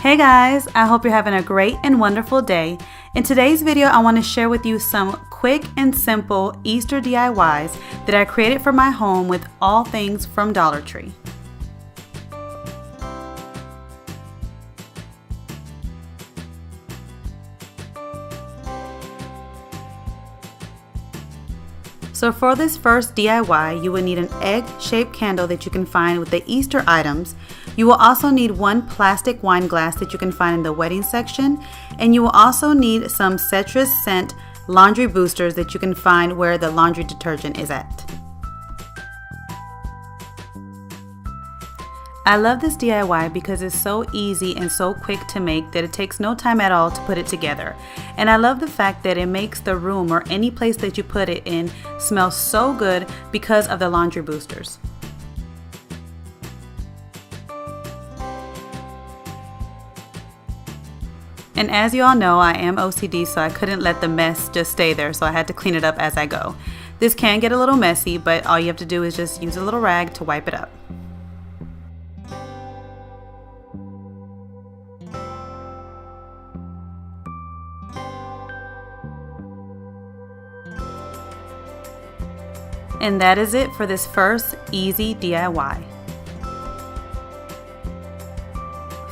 Hey guys, I hope you're having a great and wonderful day. In today's video, I want to share with you some quick and simple Easter DIYs that I created for my home with all things from Dollar Tree. So for this first DIY, you will need an egg-shaped candle that you can find with the Easter items. You will also need one plastic wine glass that you can find in the wedding section. And you will also need some citrus scent laundry boosters that you can find where the laundry detergent is at. I love this DIY because it's so easy and so quick to make that it takes no time at all to put it together. And I love the fact that it makes the room or any place that you put it in smell so good because of the laundry boosters. And as you all know, I am OCD, so I couldn't let the mess just stay there, so I had to clean it up as I go. This can get a little messy, but all you have to do is just use a little rag to wipe it up. And that is it for this first easy DIY.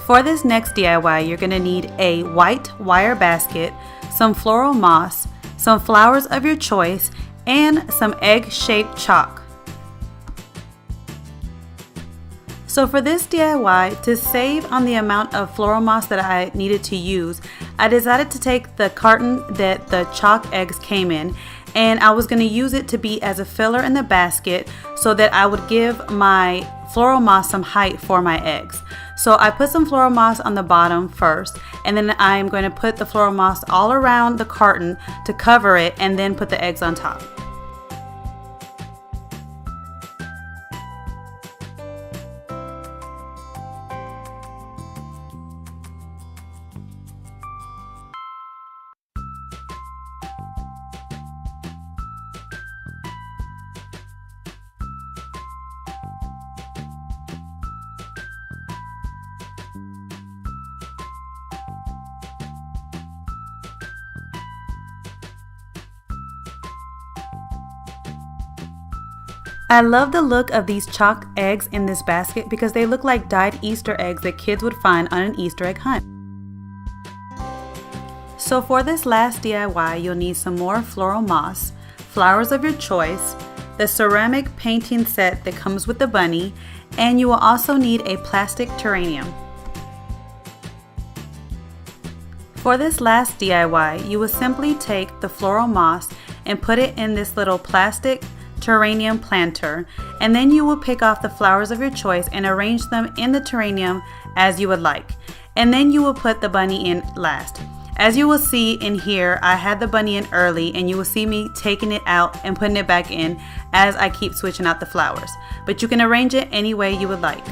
For this next DIY, you're going to need a white wire basket, some floral moss, some flowers of your choice, and some egg-shaped chalk. So for this DIY, to save on the amount of floral moss that I needed to use, I decided to take the carton that the chalk eggs came in, and I was going to use it to be as a filler in the basket so that I would give my floral moss some height for my eggs. So I put some floral moss on the bottom first, and then I'm going to put the floral moss all around the carton to cover it, and then put the eggs on top. I love the look of these chalk eggs in this basket because they look like dyed Easter eggs that kids would find on an Easter egg hunt. So for this last DIY, you'll need some more floral moss, flowers of your choice, the ceramic painting set that comes with the bunny, and you will also need a plastic terrarium. For this last DIY, you will simply take the floral moss and put it in this little plastic terrarium planter, and then you will pick off the flowers of your choice and arrange them in the terrarium as you would like. And then you will put the bunny in last. As you will see in here, I had the bunny in early, and you will see me taking it out and putting it back in as I keep switching out the flowers. But you can arrange it any way you would like.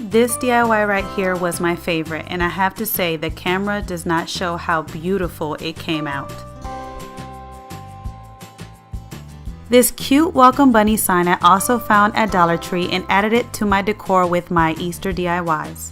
This DIY right here was my favorite, and I have to say the camera does not show how beautiful it came out. This cute welcome bunny sign I also found at Dollar Tree and added it to my decor with my Easter DIYs.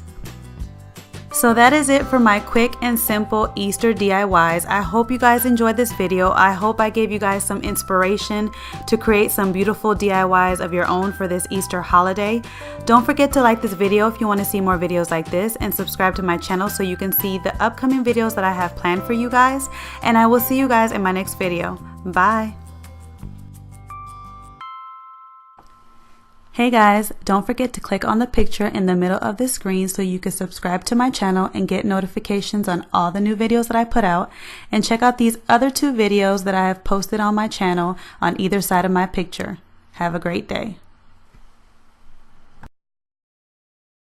So that is it for my quick and simple Easter DIYs. I hope you guys enjoyed this video. I hope I gave you guys some inspiration to create some beautiful DIYs of your own for this Easter holiday. Don't forget to like this video if you want to see more videos like this, and subscribe to my channel so you can see the upcoming videos that I have planned for you guys. And I will see you guys in my next video. Bye. Hey guys, don't forget to click on the picture in the middle of the screen so you can subscribe to my channel and get notifications on all the new videos that I put out, and check out these other 2 videos that I have posted on my channel on either side of my picture. Have a great day.